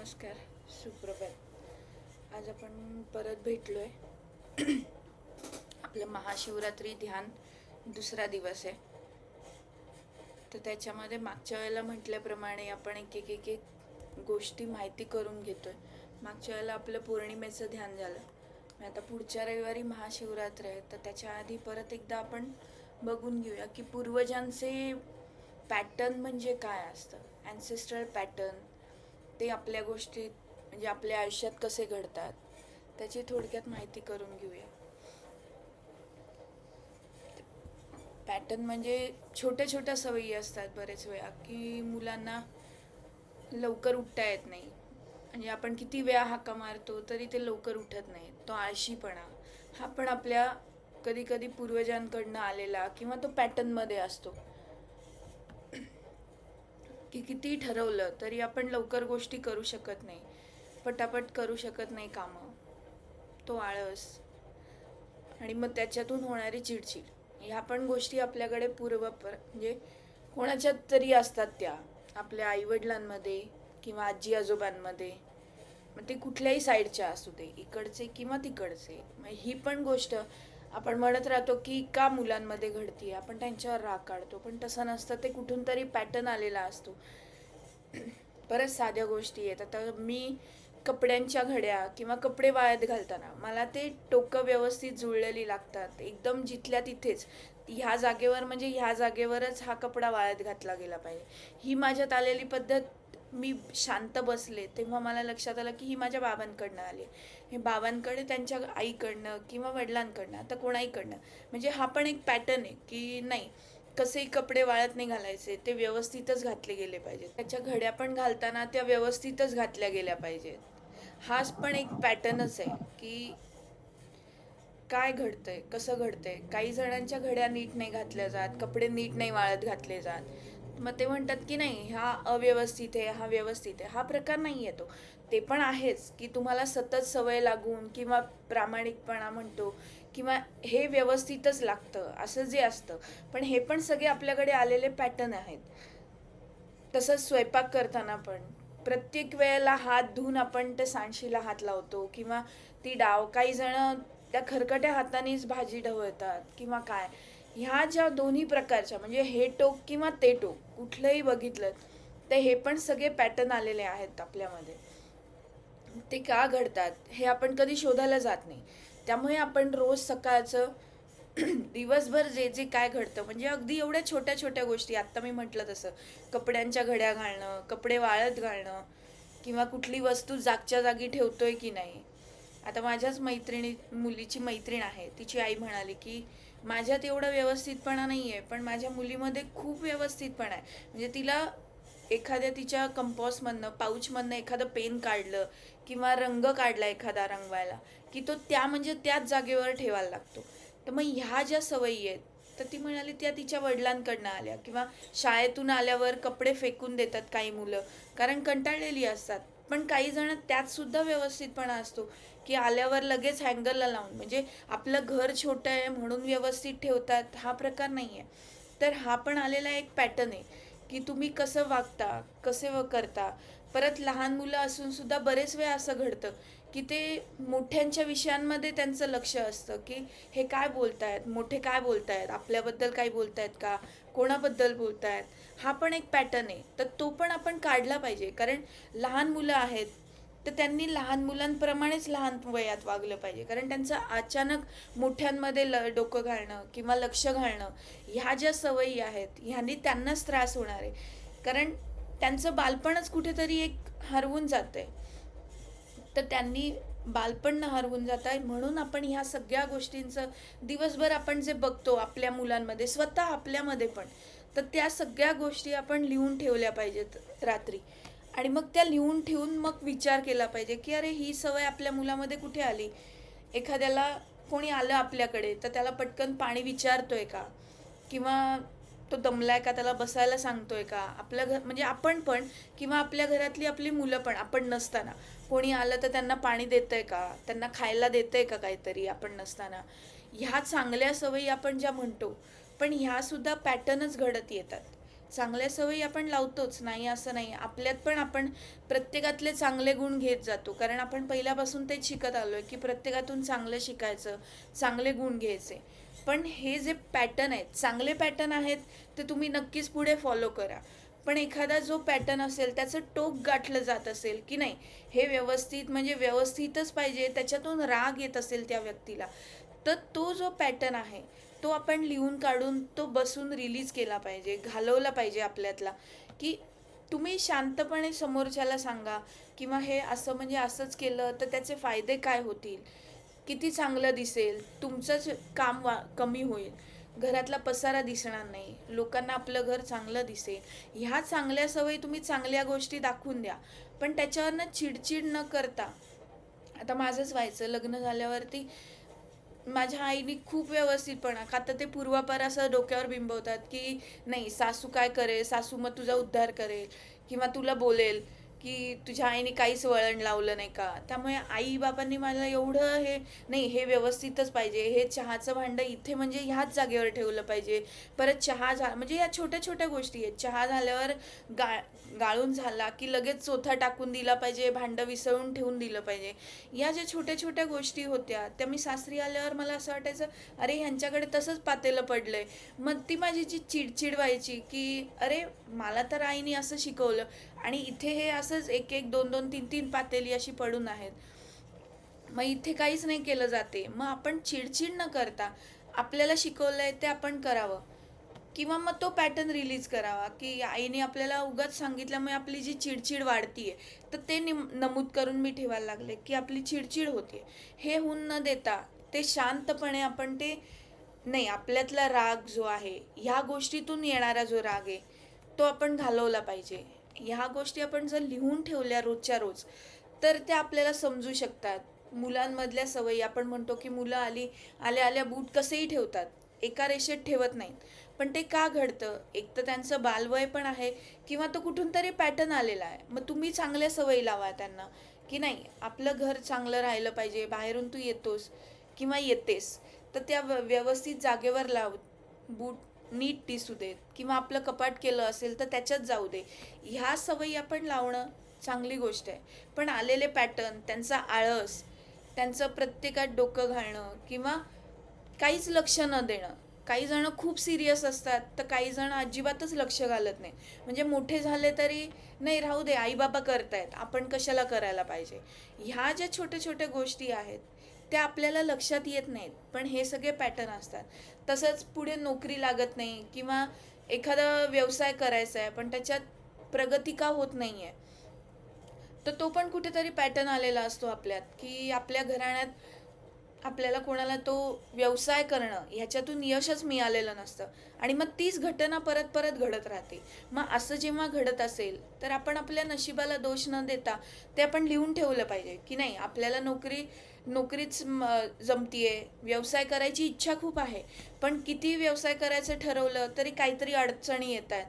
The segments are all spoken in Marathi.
नमस्कार, सुप्रभात. आज आपण परत भेटलोय. आपलं महाशिवरात्री ध्यान दुसरा दिवस आहे. तर त्याच्यामध्ये मागच्या वेळेला म्हटल्याप्रमाणे आपण एक गोष्टी माहिती करून घेतोय. मागच्या वेळेला आपलं पौर्णिमेचं ध्यान झालं. आता पुढच्या रविवारी महाशिवरात्र आहे, तर त्याच्या आधी परत एकदा आपण बघून घेऊया की पूर्वजांचे पॅटर्न म्हणजे काय असतं. ॲन्सेस्ट्रल पॅटर्न ते आपल्या गोष्टीत म्हणजे आपल्या आयुष्यात कसे घडतात त्याची थोडक्यात माहिती करून घेऊया. पॅटर्न म्हणजे छोट्या छोट्या सवयी असतात बरेच वेळा की मुलांना लवकर उठता येत नाही. म्हणजे आपण किती वेळा हाका मारतो तरी ते लवकर उठत नाही. तो आळशीपणा हा पण आपल्या कधी कधी पूर्वजांकडनं आलेला किंवा तो पॅटर्नमध्ये असतो की किती ठरवलं तरी आपण लवकर गोष्टी करू शकत नाही, पटापट करू शकत नाही कामं. तो आळस आणि मग त्याच्यातून होणारी चिडचिड ह्या पण गोष्टी आपल्याकडे म्हणजे कोणाच्यात तरी असतात त्या आपल्या आईवडिलांमध्ये किंवा आजी आजोबांमध्ये. मग ते कुठल्याही साईडच्या असू दे, इकडचे किंवा तिकडचे. मग ही पण गोष्ट आपण म्हणत राहतो की का मुलांमध्ये घडते, आपण त्यांच्यावर राग काढतो, पण तसं नसतं. ते कुठून तरी पॅटर्न आलेला असतो. परत साध्या गोष्टी आहेत. आता मी कपड्यांच्या घड्या किंवा कपडे वाळत घालताना मला ते टोकं व्यवस्थित जुळलेली लागतात, एकदम जिथल्या तिथेच. ह्या जागेवर म्हणजे ह्या जागेवरच हा कपडा वाळत घातला गेला पाहिजे. ही माझ्यात आलेली पद्धत. मी शांत बसले तेव्हा मला लक्षात आलं की ही माझ्या बाबांकडनं आली. हे बाबांकडे त्यांच्या आईकडनं किंवा वडिलांकडनं, आता कोणाहीकडनं. म्हणजे हा पण एक पॅटर्न आहे की नाही, कसेही कपडे वाळत नाही घालायचे, ते व्यवस्थितच घातले गेले पाहिजेत. त्याच्या घड्या पण घालताना त्या व्यवस्थितच घातल्या गेल्या पाहिजेत. हाच पण एक पॅटर्नच आहे की काय घडतंय, कसं घडतंय. काही जणांच्या घड्या नीट नाही घातल्या जात, कपडे नीट नाही वाळत घातले जात. मग ते म्हणतात की नाही हा अव्यवस्थित आहे, हा व्यवस्थित आहे. हा प्रकार नाही आहे तो. ते पण आहेच की तुम्हाला सतत सवय लागून किंवा प्रामाणिकपणा म्हणतो किंवा हे व्यवस्थितच लागतं असं जे असतं. पण हे पण सगळे आपल्याकडे आलेले पॅटर्न आहेत. तसंच स्वयंपाक करताना पण प्रत्येक वेळेला हात धुवून आपण त्या सांडशीला हात लावतो किंवा ती डाव. काही जण त्या खरकट्या हातानेच भाजी ढवळतात किंवा काय. ह्या ज्या दोन्ही प्रकारच्या म्हणजे हे टोक किंवा ते टोक कुठलंही बघितलं तर हे पण सगळे पॅटर्न आलेले आहेत आपल्यामध्ये. ते का घडतात हे आपण कधी शोधायला जात नाही. त्यामुळे आपण रोज सकाळचं दिवसभर जे जे काय घडतं म्हणजे अगदी एवढ्या छोट्या छोट्या गोष्टी, आत्ता मी म्हटलं तसं कपड्यांच्या घड्या घालणं, कपडे वाळत घालणं किंवा कुठली वस्तू जागच्या जागी ठेवतोय की नाही. आता माझ्याच मुलीची मैत्रीण आहे, तिची आई म्हणाली की माझ्यात एवढा व्यवस्थितपणा नाही आहे पण माझ्या मुलीमध्ये खूप व्यवस्थितपणा आहे. म्हणजे तिला एखाद्या तिच्या कंपॉसमधनं पाऊचमधनं एखादं पेन काढलं किंवा रंग काढला एखादा रंगवायला की तो म्हणजे त्याच जागेवर ठेवायला लागतो. तर मग ह्या ज्या सवयी आहेत तर ती म्हणाली त्या तिच्या वडिलांकडनं आल्या. किंवा शाळेतून आल्यावर कपडे फेकून देतात काही मुलं कारण कंटाळलेली असतात. पण काही जण त्यात सुद्धा व्यवस्थितपणा असतो की आल्यावर लगेच हँगरला लावून, म्हणजे आपलं घर छोटं आहे म्हणून व्यवस्थित ठेवतात, हा प्रकार नाही आहे. तर हा पण आलेला एक पॅटर्न आहे की तुम्ही कसं वागता, कसे करता. परत लहान मुलं असून सुद्धा बरेच वेळा असं घडतं की ते मोठ्यांच्या विषयांमध्ये त्यांचं लक्ष असतं की हे काय बोलतायत, मोठे काय बोलतायत, आपल्याबद्दल काय बोलतायत का, कोणाबद्दल बोलतायत. हा पण एक पॅटर्न आहे. तर तो पण आपण काढला पाहिजे. कारण लहान मुलं आहेत तर त्यांनी लहान मुलांप्रमाणेच लहान वयात वागलं पाहिजे. कारण त्यांचं अचानक मोठ्यांमध्ये डोकं घालणं किंवा लक्ष घालणं ह्या ज्या सवयी आहेत ह्यांनी त्यांनाच त्रास होणार आहे. कारण त्यांचं बालपणच कुठेतरी एक हरवून जातं आहे. तर त्यांनी बालपण हरवून जात आहे. म्हणून आपण ह्या सगळ्या गोष्टींचं दिवसभर आपण जे बघतो आपल्या मुलांमध्ये, स्वतः आपल्यामध्ये पण, तर त्या सगळ्या गोष्टी आपण लिहून ठेवल्या पाहिजेत रात्री. आणि मग त्या लिहून ठेवून मग विचार केला पाहिजे की अरे ही सवय आपल्या मुलामध्ये कुठे आली. एखाद्याला कोणी आलं आपल्याकडे तर त्याला पटकन पाणी विचारतोय का, किंवा तो दमलाय का त्याला बसायला सांगतोय का. आपल्या घर म्हणजे आपण पण किंवा आपल्या घरातली आपली मुलं पण आपण नसताना कोणी आलं तर त्यांना पाणी देतंय का, त्यांना खायला देतंय का काहीतरी आपण नसताना. ह्या चांगल्या सवयी आपण ज्या म्हणतो पण ह्या सुद्धा पॅटर्नच घडत येतात. चांगल्या सवयी आपण लावतोच, नाही असं नाही. आपल्यात पण आपण प्रत्येकातले चांगले गुण घेत जातो. कारण आपण पहिल्यापासून तेच शिकत आलोय, की प्रत्येकातून चांगलं शिकायचं, चांगले गुण घ्यायचे. पण हे जे पॅटर्न आहेत, चांगले पॅटर्न आहेत, ते तुम्ही नक्कीच पुढे फॉलो करा. पण एखादा जो पॅटर्न असेल, त्याचं टोक गाठलं जात असेल, की नाही हे व्यवस्थित म्हणजे व्यवस्थितच पाहिजे, त्याच्यातून राग येत असेल त्या व्यक्तीला, तर तो जो पॅटर्न आहे तो आपण लिहून काढून तो बसून रिलीज केला पाहिजे, घालवला पाहिजे आपल्यातला, की तुम्ही शांतपणे समोरच्याला सांगा, किंवा हे असं म्हणजे असंच केलं तर त्याचे फायदे काय होतील, किती चांगलं दिसेल, तुमचंच काम कमी होईल, घरातला पसारा दिसणार नाही, लोकांना आपलं घर चांगलं दिसेल. ह्या चांगल्या सवयी तुम्ही चांगल्या गोष्टी दाखवून द्या, पण त्याच्यावरनं चिडचिड न करता. आता माझंच व्हायचं लग्न झाल्यावरती, माझ्या आईने खूप व्यवस्थितपणा, का तर ते पूर्वापार असं डोक्यावर बिंबवतात, की नाही सासू काय करेल, सासू मग तुझा उद्धार करेल, किंवा तुला बोलेल की तुझ्या आईने काहीच वळण लावलं नाही का. त्यामुळे आई बाबांनी मला एवढं हे, नाही हे व्यवस्थितच पाहिजे, हे चहाचं भांडं इथे म्हणजे ह्याच जागेवर ठेवलं पाहिजे, परत चहा म्हणजे या छोट्या छोट्या गोष्टी आहेत. चहा झाल्यावर गा गाळून झाला की लगेच चोथा टाकून दिला पाहिजे, भांडं विसळून ठेवून दिलं पाहिजे. या ज्या छोट्या छोट्या गोष्टी होत्या त्या मी सासरी आल्यावर मला असं वाटायचं, अरे ह्यांच्याकडे तसंच पातेलं पडलंय. मग ती माझी जी चिडचिड व्हायची, की अरे मला तर आईने असं शिकवलं आणि इथे हे असंच एक एक दोन दोन तीन तीन पातेली अशी पडून आहेत, मग इथे काहीच नाही केलं जाते. मग आपण चिडचिड न करता आपल्याला शिकवलंय ते आपण करावं, किंवा मग तो पॅटर्न रिलीज करावा, की आईने आपल्याला उगाच सांगितल्यामुळे आपली जी चिडचिड वाढतीये, तर ते नमूद करून मी ठेवायला लागले, की आपली चिडचिड होते, हे होऊन न देता ते शांतपणे आपण ते, नाही आपल्यातला राग जो आहे, ह्या गोष्टीतून येणारा जो राग आहे तो आपण घालवला पाहिजे. ह्या गोष्टी आपण जर लिहून ठेवल्या रोजच्या रोज, तर त्या आपल्याला समजू शकतात. मुलांमधल्या सवयी आपण म्हणतो, की मुलं आल्या आल्या बूट कसेही ठेवतात, एका रेषेत ठेवत नाहीत. पण ते का घडतं? एक तर त्यांचं बालवय पण आहे, किंवा तो कुठून तरी पॅटर्न आलेला आहे. मग तुम्ही चांगल्या सवयी लावा त्यांना, की नाही आपलं घर चांगलं राहिलं पाहिजे, बाहेरून तू येतोस किंवा येतेस तर त्या व्यवस्थित जागेवर लाव, बूट नीट दिसू देत, किंवा आपलं कपाट केलं असेल तर त्याच्यात जाऊ दे. ह्या सवयी आपण लावणं चांगली गोष्ट आहे. पण आलेले पॅटर्न, त्यांचा आळस, त्यांचं प्रत्येकात डोकं घालणं, किंवा काहीच लक्ष न देणं. काही जण खूप सिरियस असतात, तर काही जण अजिबातच लक्ष घालत नाही. म्हणजे मोठे झाले तरी नाही राहू दे, आई बाबा करतायत, आपण कशाला करायला पाहिजे. ह्या ज्या छोट्या छोट्या गोष्टी आहेत त्या आपल्याला लक्षात येत नाहीत, पण हे सगळे पॅटर्न असतात. तसंच पुढे नोकरी लागत नाही, किंवा एखादा व्यवसाय करायचा आहे पण त्याच्यात प्रगती का होत नाहीये, तर तो पण कुठेतरी पॅटर्न आलेला असतो आपल्यात, की आपल्या घराण्यात आपल्याला कोणाला तो व्यवसाय करणं ह्याच्यातून यशच मिळालेलं नसतं, आणि मग तीच घटना परत परत घडत राहते. मग असं जेव्हा घडत असेल तर आपण आपल्या नशिबाला दोष न देता ते आपण लिहून ठेवलं पाहिजे, की नाही आपल्याला नोकरीच जमतीये, व्यवसाय करायची इच्छा खूप आहे, पण किती व्यवसाय करायचं ठरवलं तरी काहीतरी अडचणी येत आहेत,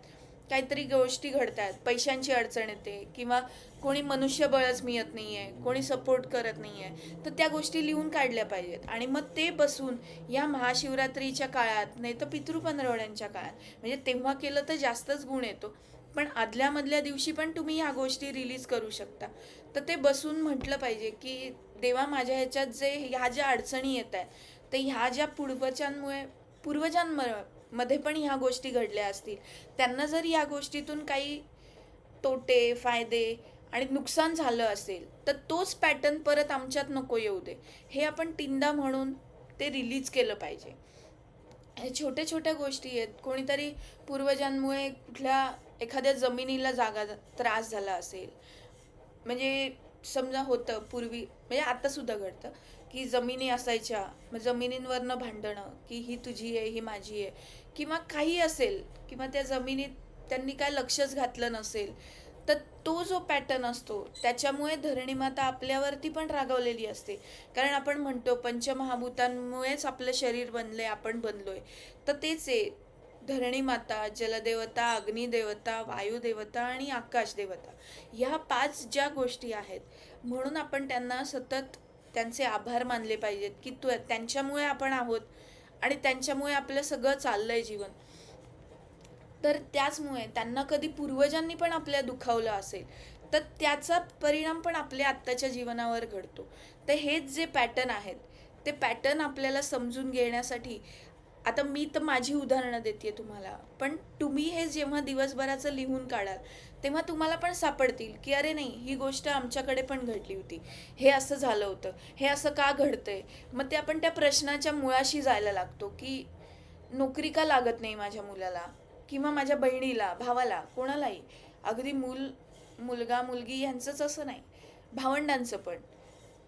काहीतरी गोष्टी घडतात, पैशांची अडचण येते, किंवा कोणी मनुष्यबळच मिळत नाहीये, कोणी सपोर्ट करत नाहीये, तर त्या गोष्टी लिहून काढल्या पाहिजेत. आणि मग ते बसून या महाशिवरात्रीच्या काळात, नाही तर पितृपंधरवड्यांच्या काळात, म्हणजे तेव्हा केलं तर जास्तच गुण येतो, पण आदल्यामधल्या दिवशी पण तुम्ही ह्या गोष्टी रिलीज करू शकता. तर ते बसून म्हटलं पाहिजे, की देवा माझ्या ह्याच्यात जे ह्या ज्या अडचणी येत आहेत, ते ह्या ज्या पूर्वजांमध्ये पण ह्या गोष्टी घडल्या असतील, त्यांना जर या गोष्टीतून काही तोटे, फायदे आणि नुकसान झालं असेल, तर तोच पॅटर्न परत आमच्यात नको येऊ दे, हे आपण तीनदा म्हणून ते रिलीज केलं पाहिजे. हे छोट्या छोट्या गोष्टी आहेत. कोणीतरी पूर्वजांमुळे कुठल्या एखाद्या जमिनीला त्रास झाला असेल, म्हणजे समजा होतं पूर्वी, म्हणजे आता सुद्धा घडतं, की जमिनी असायच्या, मग जमिनींवरनं भांडणं, की ही तुझी आहे, ही माझी आहे, किंवा काही असेल, किंवा त्या जमिनीत त्यांनी काय लक्षच घातलं नसेल, तर तो जो पॅटर्न असतो त्याच्यामुळे धरणीमाता आपल्यावरती पण रागावलेली असते. कारण आपण म्हणतो पंचमहाभूतांमुळेच आपलं शरीर बनलंय, आपण बनलोय, तर तेच आहे, धरणीमाता, जलदेवता, अग्निदेवता, वायुदेवता आणि आकाश देवता, ह्या 5 ज्या गोष्टी आहेत, म्हणून आपण त्यांना सतत त्यांचे आभार मानले पाहिजेत, की त्यांच्यामुळे आपण आहोत आणि त्यांच्यामुळे आपलं सगळं चाललंय जीवन. तर त्याचमुळे त्यांना कधी पूर्वजांनी पण आपल्या दुखावलं असेल तर त्याचा परिणाम पण आपल्या आत्ताच्या जीवनावर घडतो. तर हेच जे पॅटर्न आहेत ते पॅटर्न आपल्याला समजून घेण्यासाठी आता मी तर माझी उदाहरणं देते तुम्हाला, पण तुम्ही हे जेव्हा दिवसभराचं लिहून काढाल तेव्हा तुम्हाला पण सापडतील की अरे नाही, ही गोष्ट आमच्याकडे पण घडली होती, हे असं झालं होतं, हे असं का घडतंय. मग ते आपण त्या प्रश्नाच्या मुळाशी जायला लागतो की नोकरी का लागत नाही माझ्या मुलाला, किंवा माझ्या बहिणीला, भावाला, कोणालाही. अगदी मुलगा मुलगी यांचंच असं नाही, भावंडांचं पण.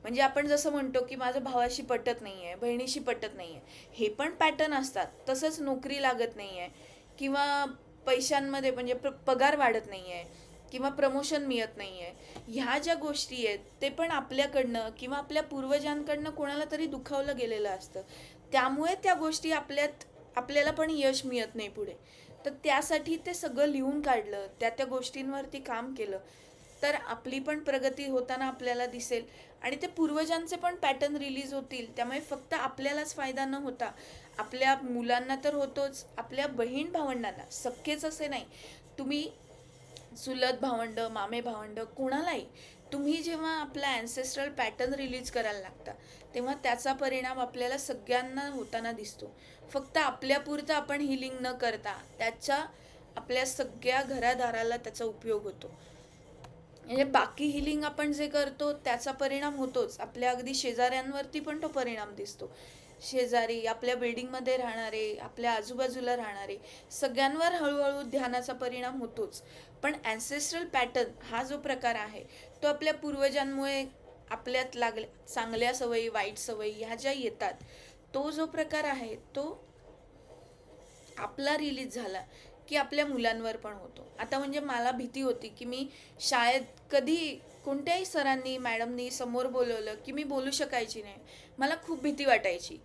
म्हणजे आपण जसं म्हणतो की माझं भावाशी पटत नाही आहे, बहिणीशी पटत नाही आहे, हे पण पॅटर्न असतात. तसंच नोकरी लागत नाही आहे, किंवा पैशांमध्ये म्हणजे पगार वाढत नाही आहे, किंवा प्रमोशन मिळत नाही आहे. ह्या ज्या गोष्टी आहेत ते पण आपल्याकडनं किंवा आपल्या पूर्वजांकडनं कोणाला तरी दुखावलं गेलेलं असतं. त्यामुळे त्या गोष्टी आपल्याला पण यश मिळत नाही पुढे. तर त्यासाठी ते सगळं लिहून काढलं, त्या गोष्टींवरती काम केलं, तर आपली पण प्रगती होताना आपल्याला दिसेल. आणि ते पूर्वजांचे पण पॅटर्न रिलीज होतील. त्यामुळे फक्त आपल्यालाच फायदा न होता आपल्या मुलांना तर होतोच, आपल्या बहीण भावंडांना, सख्खेच असे नाही, तुम्ही चुलत भावंड, मामे भावंड, कोणालाही तुम्ही जेव्हा आपला ॲन्सेस्ट्रल पॅटर्न रिलीज करायला लागता तेव्हा त्याचा परिणाम आपल्याला सगळ्यांना होताना दिसतो. फक्त आपल्यापुरतं आपण हिलिंग न करता त्याच्या आपल्या सगळ्या घरादाराला त्याचा उपयोग होतो. म्हणजे बाकी हिलिंग आपण जे करतो त्याचा परिणाम होतोच, आपल्या अगदी शेजाऱ्यांवरती पण तो परिणाम दिसतो. शेजारी, आपल्या बिल्डिंगमध्ये राहणारे, आपल्या आजूबाजूला राहणारे, सगळ्यांवर हळूहळू ध्यानाचा परिणाम होतोच. पण ॲन्सेस्ट्रल पॅटर्न हा जो प्रकार आहे तो आपल्या पूर्वजांमुळे आपल्यात लागल्या चांगल्या सवयी, वाईट सवयी ह्या ज्या येतात, तो जो प्रकार आहे तो आपला रिलीज झाला की आपल्या मुलांवर पण होतो. आता म्हणजे मला भीती होती की मी शाळेत कधी कोणत्याही सरांनी, मॅडमनी समोर बोलवलं की मी बोलू शकायची नाही, मला खूप भीती वाटायची.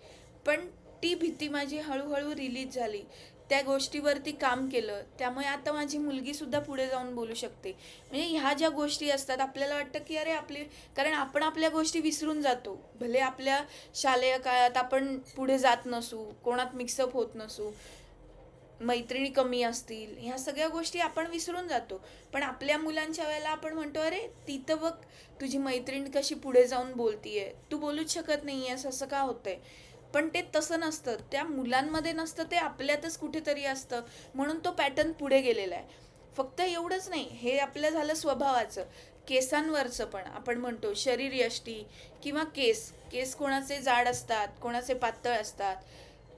पण ती भीती माझी हळूहळू रिलीज झाली, त्या गोष्टीवरती काम केलं, त्यामुळे आता माझी मुलगीसुद्धा पुढे जाऊन बोलू शकते. म्हणजे ह्या ज्या गोष्टी असतात आपल्याला वाटतं की अरे कारण आपण आपल्या गोष्टी विसरून जातो. भले आपल्या शालेय काळात आपण पुढे जात नसू, कोणात मिक्सअप होत नसू, मैत्रिणी कमी असतील, ह्या सगळ्या गोष्टी आपण विसरून जातो. पण आपल्या मुलांच्या वेळेला आपण म्हणतो अरे ती तर बघ, तुझी मैत्रीण कशी पुढे जाऊन बोलतीये, तू बोलूच शकत नाही आहेस, असं का होतंय. पण ते तसं नसतं, त्या मुलांमध्ये नसतं, ते आपल्यातच कुठेतरी असतं. म्हणून तो पॅटर्न पुढे गेलेला आहे. फक्त एवढंच नाही, हे आपलं झालं स्वभावाचं. केसांवरचं पण आपण म्हणतो शरीरयष्टी किंवा केस केस कोणाचे जाड असतात, कोणाचे पातळ असतात,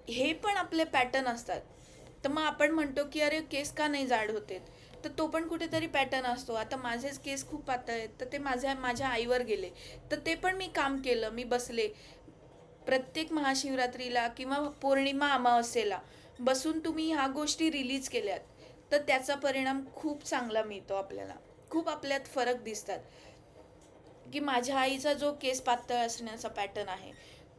हे पण आपले पॅटर्न असतात. तर मग आपण म्हणतो की अरे केस का नाही जाड होतेत, तर तो पण कुठेतरी पॅटर्न असतो. आता माझेच केस खूप पातळ आहेत तर ते माझ्या आईवर गेले, तर ते पण मी काम केलं, मी बसले प्रत्येक महाशिवरात्रीला किंवा पौर्णिमा अमावस्येला बसून तुम्ही ह्या गोष्टी रिलीज केल्यात तर त्याचा परिणाम खूप चांगला मिळतो आपल्याला. खूप आपल्यात फरक दिसतात की माझ्या आईचा जो केस पातळ असण्याचा पॅटर्न आहे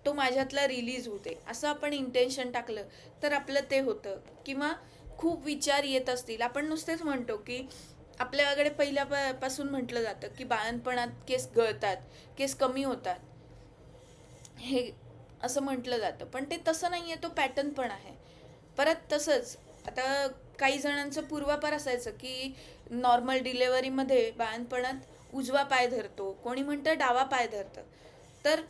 तो माझ्यातला रिलीज होते, असं आपण इंटेन्शन टाकलं तर आपलं ते होतं. किंवा खूप विचार येत असतील, आपण नुसतेच म्हणतो की आपल्याकडे पहिल्यापासून म्हटलं जातं की बाळणपणात केस गळतात, केस कमी होतात, हे असं म्हटलं जातं. पण ते तसं नाही आहे, तो पॅटर्न पण आहे. परत तसंच आता काही जणांचं पूर्वापार असायचं की नॉर्मल डिलेवरीमध्ये बाळणपणात उजवा पाय धरतो, कोणी म्हणतं डावा पाय धरतं. तर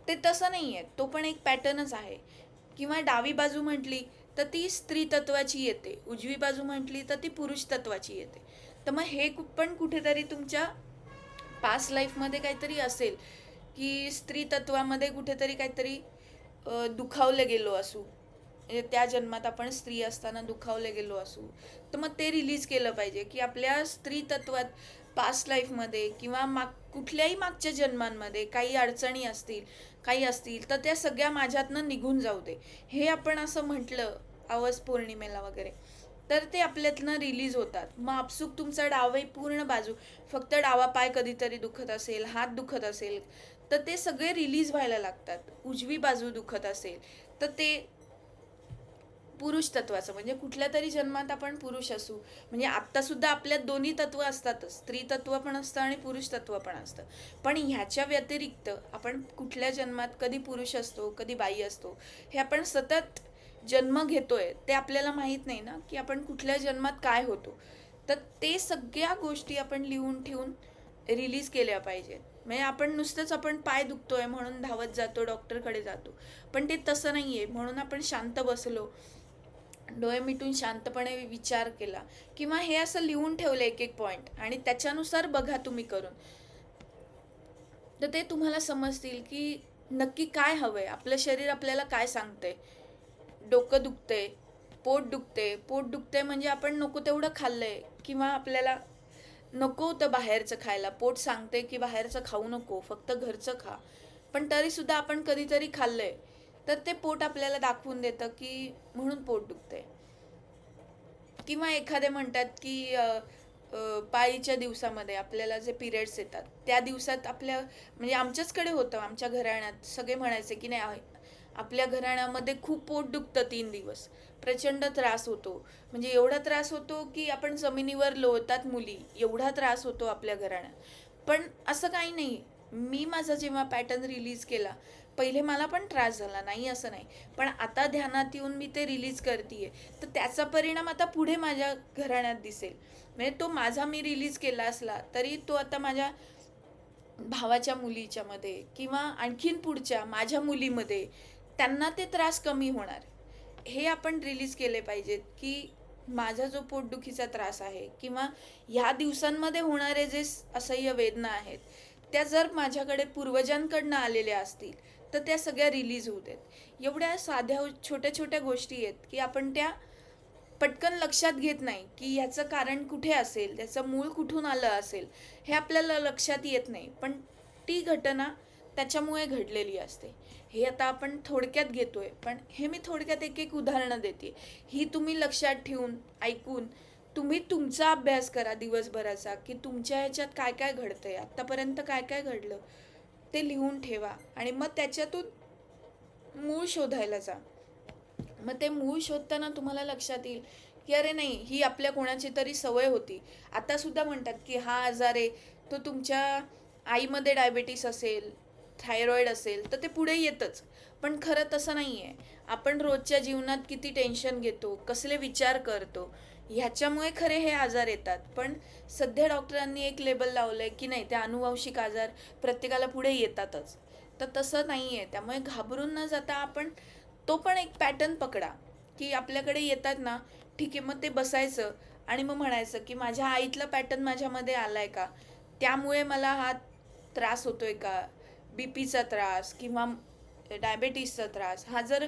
ते तसं नाही आहे, तो पण एक पॅटर्नच आहे. किंवा डावी बाजू म्हटली तर ती स्त्री तत्वाची येते, उजवी बाजू म्हटली तर ती पुरुष तत्वाची येते. तर मग हे पण कुठेतरी तुमच्या पास्ट लाईफमध्ये काहीतरी असेल की स्त्री तत्वामध्ये कुठेतरी काहीतरी दुखावलं गेलो असू, म्हणजे त्या जन्मात आपण स्त्री असताना दुखावले गेलो असू, तर मग ते रिलीज केलं पाहिजे की आपल्या स्त्री तत्वात पास्ट लाईफमध्ये किंवा कुठल्याही मागच्या जन्मांमध्ये काही अडचणी असतील, काही असतील, तर त्या सगळ्या माझ्यातनं निघून जाऊ दे, हे आपण असं म्हटलं अवस पौर्णिमेला वगैरे, तर ते आपल्यातनं रिलीज होतात. मग आपसूक तुमचा डावी पूर्ण बाजू, फक्त डावा पाय कधीतरी दुखत असेल, हात दुखत असेल, तर ते सगळे रिलीज व्हायला लागतात. उजवी बाजू दुखत असेल तर ते पुरुष तत्वाचं, म्हणजे कुठल्या तरी जन्मात आपण पुरुष असू, म्हणजे आत्तासुद्धा आपल्यात दोन्ही तत्व असतातच, स्त्री तत्व पण असतं आणि पुरुष तत्व पण असतं. पण ह्याच्या व्यतिरिक्त आपण कुठल्या जन्मात कधी पुरुष असतो, कधी बाई असतो, हे आपण सतत जन्म घेतोय ते आपल्याला माहीत नाही ना, की आपण कुठल्या जन्मात काय होतो. तर ते सगळ्या गोष्टी आपण लिहून ठेवून रिलीज केल्या पाहिजेत. म्हणजे आपण नुसतंच आपण पाय दुखतोय म्हणून धावत जातो, डॉक्टरकडे जातो, पण ते तसं नाही आहे. म्हणून आपण शांत बसलो, डोळे मिटून शांतपणे विचार केला, किंवा हे असं लिहून ठेवलं एक एक पॉईंट, आणि त्याच्यानुसार बघा तुम्ही करून, तर ते तुम्हाला समजतील की नक्की काय हवंय, आपलं शरीर आपल्याला काय सांगतंय. डोकं दुखतंय, पोट दुखतंय म्हणजे आपण नको तेवढं खाल्लंय, किंवा आपल्याला नको होतं बाहेरचं खायला, पोट सांगते की बाहेरचं खाऊ नको, फक्त घरचं खा, पण तरीसुद्धा आपण कधीतरी खाल्लंय, तर ते पोट आपल्याला दाखवून देतं की म्हणून पोट दुखतंय. किंवा एखादे म्हणतात की पाळीच्या दिवसामध्ये आपल्याला जे पिरियड्स येतात त्या दिवसात आपल्या, म्हणजे आमच्याचकडे होतं, आमच्या घराण्यात सगळे म्हणायचे की नाही, आपल्या घराण्यामध्ये खूप पोट दुखतं 3 दिवस, प्रचंड त्रास होतो, म्हणजे एवढा त्रास होतो की आपण जमिनीवर लोळतात मुली, एवढा त्रास होतो आपल्या घराण्यात. पण असं काही नाही. मी माझा जेव्हा पॅटर्न रिलीज केला, पहिले मला पण त्रास झाला, नाही असं नाही, पण आता ध्यानात येऊन मी ते रिलीज करते, तर त्याचा परिणाम आता पुढे माझ्या घराण्यात दिसेल. म्हणजे तो माझा मी रिलीज केला असला तरी तो आता माझ्या भावाच्या मुलीच्या मध्ये, किंवा आणखीन पुढच्या माझ्या मुलीमध्ये, त्यांना ते त्रास कमी होणार. हे आपण रिलीज केले पाहिजेत की माझा जो पोटदुखीचा त्रास आहे, किंवा ह्या दिवसांमध्ये होणारे जे असह्य वेदना आहेत, त्या जर माझ्याकडे पूर्वजांकडनं आलेल्या असतील तर त्या सगळ्या रिलीज होत आहेत. एवढ्या साध्या छोट्या छोट्या गोष्टी आहेत की आपण त्या पटकन लक्षात घेत नाही की ह्याचं कारण कुठे असेल, त्याचं मूळ कुठून आलं असेल, हे आपल्याला लक्षात येत नाही, पण ती घटना त्याच्यामुळे घडलेली असते. हे आता आपण थोडक्यात घेतोय, पण हे मी थोडक्यात एक एक उदाहरणं देते. ही तुम्ही लक्षात ठेवून ऐकून तुम्ही तुमचा अभ्यास करा दिवसभराचा, की तुमच्या ह्याच्यात काय काय घडतंय, आत्तापर्यंत काय काय घडलं ते लिहून ठेवा, आणि मग त्याच्यातून मूळ शोधायला जा. मग ते मूळ शोधताना तुम्हाला लक्षात येईल की अरे नाही, ही आपल्या कोणाची तरी सवय होती. आता सुद्धा म्हणतात की हा आजार आहे तो तुमच्या आईमध्ये डायबेटीस असेल, थायरॉईड असेल, तर ते पुढे येतच. पण खरं तसं नाही आहे. आपण रोजच्या जीवनात किती टेन्शन घेतो, कसले विचार करतो, ह्याच्यामुळे खरे हे आजार येतात. पण सध्या डॉक्टरांनी एक लेबल लावलंय की नाही, ते अनुवंशिक आजार प्रत्येकाला पुढे येतातच. तर तसं नाही आहे. त्यामुळे घाबरून न जाता आपण तो पण एक पॅटर्न पकडा, की आपल्याकडे येतात ना, ठीक आहे, मग ते बसायचं आणि मग म्हणायचं की माझ्या आईतला पॅटर्न माझ्यामध्ये आलाय का, त्यामुळे मला हा त्रास होतोय का, बीपीचा त्रास किंवा डायबेटीसचा त्रास, हा जर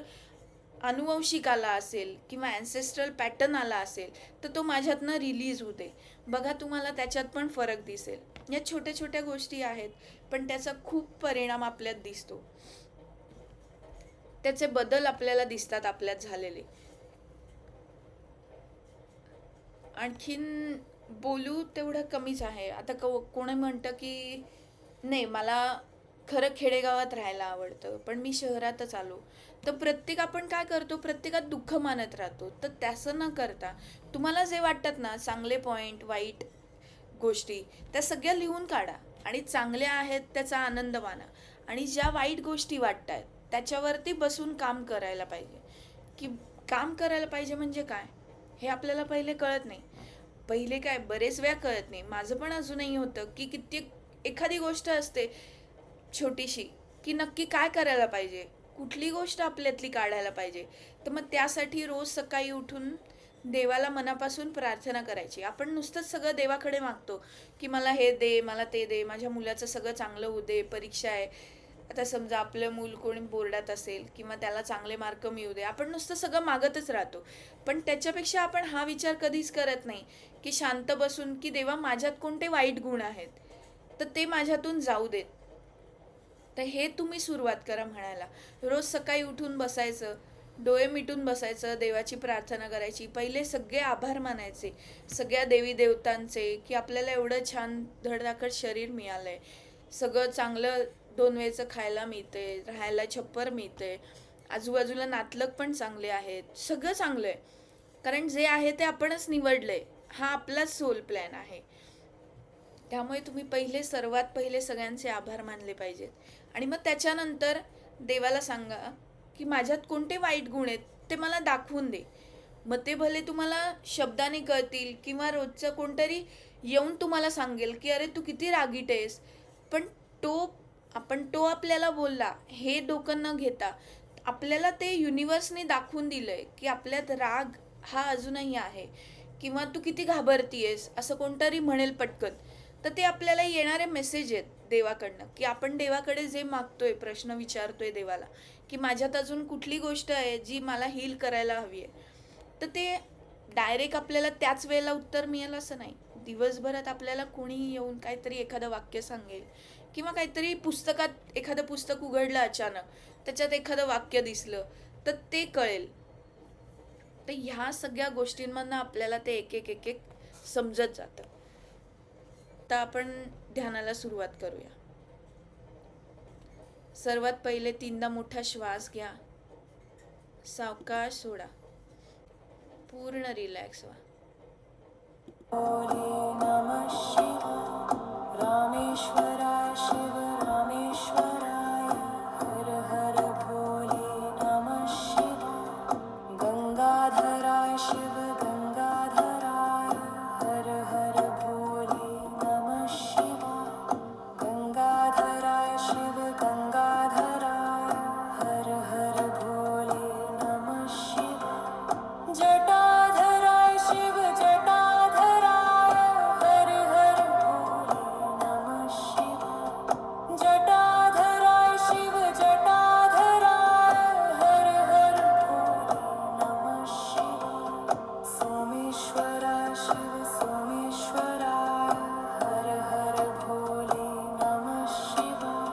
अनुवंशिक आला असेल किंवा ॲन्सेस्ट्रल पॅटर्न आला असेल, तर तो माझ्यातनं रिलीज होते. बघा, तुम्हाला त्याच्यात पण फरक दिसेल. या छोट्या छोट्या गोष्टी आहेत, पण त्याचा खूप परिणाम आपल्यात दिसतो, त्याचे बदल आपल्याला दिसतात आपल्यात झालेले. आणखीन बोलू तेवढं कमीच आहे. आता कोणी म्हणतं की नाही, मला खरं खेडेगावात राहायला आवडतं, पण मी शहरातच आलो. तर आपण काय करतो, प्रत्येकात दुःख मानत राहतो. तर तसं न करता तुम्हाला जे वाटतात ना चांगले पॉईंट, वाईट गोष्टी, त्या सगळ्या लिहून काढा, आणि चांगल्या आहेत त्याचा आनंद माना, आणि ज्या वाईट गोष्टी वाटतात त्याच्यावरती बसून काम करायला पाहिजे. की काम करायला पाहिजे म्हणजे काय, हे आपल्याला पहिले कळत नाही. पहिले काय, बरेच वेळा कळत नाही. माझं पण अजूनही होतं की कित्येक एखादी गोष्ट असते छोटीशी, की नक्की काय करायला पाहिजे, कुठली गोष्ट आपल्यातली काढायला पाहिजे. तर मग त्यासाठी रोज सकाळी उठून देवाला मनापासून प्रार्थना करायची. आपण नुसतंच सगळं देवाकडे मागतो की मला हे दे, मला ते दे, माझ्या मुलाचं सगळं चांगलं होऊ दे, परीक्षा आहे. आता समजा आपलं मूल कोणी बोर्डात असेल किंवा त्याला चांगले मार्क मिळू दे, आपण नुसतं सगळं मागतच राहतो. पण त्याच्यापेक्षा आपण हा विचार कधीच करत नाही की शांत बसून की देवा, माझ्यात कोणते वाईट गुण आहेत तर ते माझ्यातून जाऊ देत. तर हे तुम्ही सुरुवात करा म्हणायला. रोज सकाळी उठून बसायचं, डोळे मिटून बसायचं, देवाची प्रार्थना करायची, पहिले सगळे आभार मानायचे सगळ्या देवी देवतांचे की आपल्याला एवढं छान धडधाकट शरीर मिळालंय, सगळं चांगलं, 2 वेळचं खायला मिळते, राहायला छप्पर मिळते, आजूबाजूला नातलग पण चांगले आहेत, सगळं चांगलं आहे. कारण जे आहे ते आपणच निवडलंय, हा आपलाच सोल प्लॅन आहे. त्यामुळे तुम्ही सर्वात पहिले सगळ्यांचे आभार मानले पाहिजेत, आणि मग त्याच्यानंतर देवाला सांगा की माझ्यात कोणते वाईट गुण आहेत ते मला दाखवून दे. मग ते भले तुम्हाला शब्दाने कळतील किंवा रोजचं कोणतरी येऊन तुम्हाला सांगेल की अरे तू किती रागीट आहेस, पण तो आपल्याला बोलला हे डोकं न घेता आपल्याला ते युनिवर्सने दाखवून दिलंय की आपल्यात राग हा अजूनही आहे, किंवा तू किती घाबरतीयस असं कोणतरी म्हणेल पटकन, तर ते आपल्याला येणारे मेसेज आहेत देवाकडनं, की आपण देवाकडे जे मागतोय, प्रश्न विचारतोय देवाला की माझ्यात अजून कुठली गोष्ट आहे जी मला हील करायला हवी आहे, तर ते डायरेक्ट आपल्याला त्याच वेळेला उत्तर मिळेल असं नाही. दिवसभरात आपल्याला कोणीही येऊन काहीतरी एखादं वाक्य सांगेल किंवा काहीतरी पुस्तकात एखादं पुस्तक उघडलं अचानक, त्याच्यात एखादं वाक्य दिसलं तर ते कळेल. तर ह्या सगळ्या गोष्टींमधनं आपल्याला ते एक एक एक एक समजत जातं. तर आपण ध्यानाला सुरुवात करूया. सर्वात पहिले 3दा मोठा श्वास घ्या, सावकाश सोडा, पूर्ण रिलॅक्स व्हा. नमः शिवाय. रामेश्वराय शिव रामेश्वराय. हर हर भोले नमः शिवाय. गंगाधराय शिव गंगाधराय. हर हर भोले नमः शिवाय. गंगाधराय शिव गंगाधराय. हर हर भोले नमः शिवाय. जटाधराय शिव जटाधराय. हर हर भोले नमः शिवाय. जटाधराय शिव जटाधराय. हर हर भोले नमः शिवाय. सोमेश्वराय शिव सोमेश्वराय. हर हर भोले नमः शिवाय.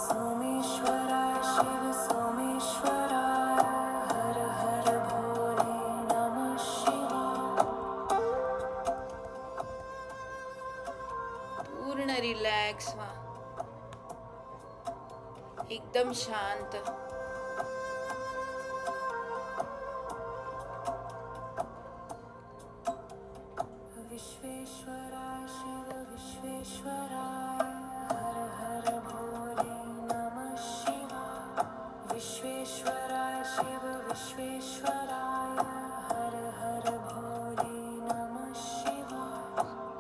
सोमेश्वराय शिव सोमेश्वराय. हर हर भोले नमः शिवाय. पूर्ण रिलॅक्स व्हा, एकदम शांत. विश्वेश्वराय शिव विश्वेश्वराय. हर हर भोले नमः शिवाय. विश्वेश्वराय शिव विश्वेश्वराय. हर हर भोले नमः शिवाय.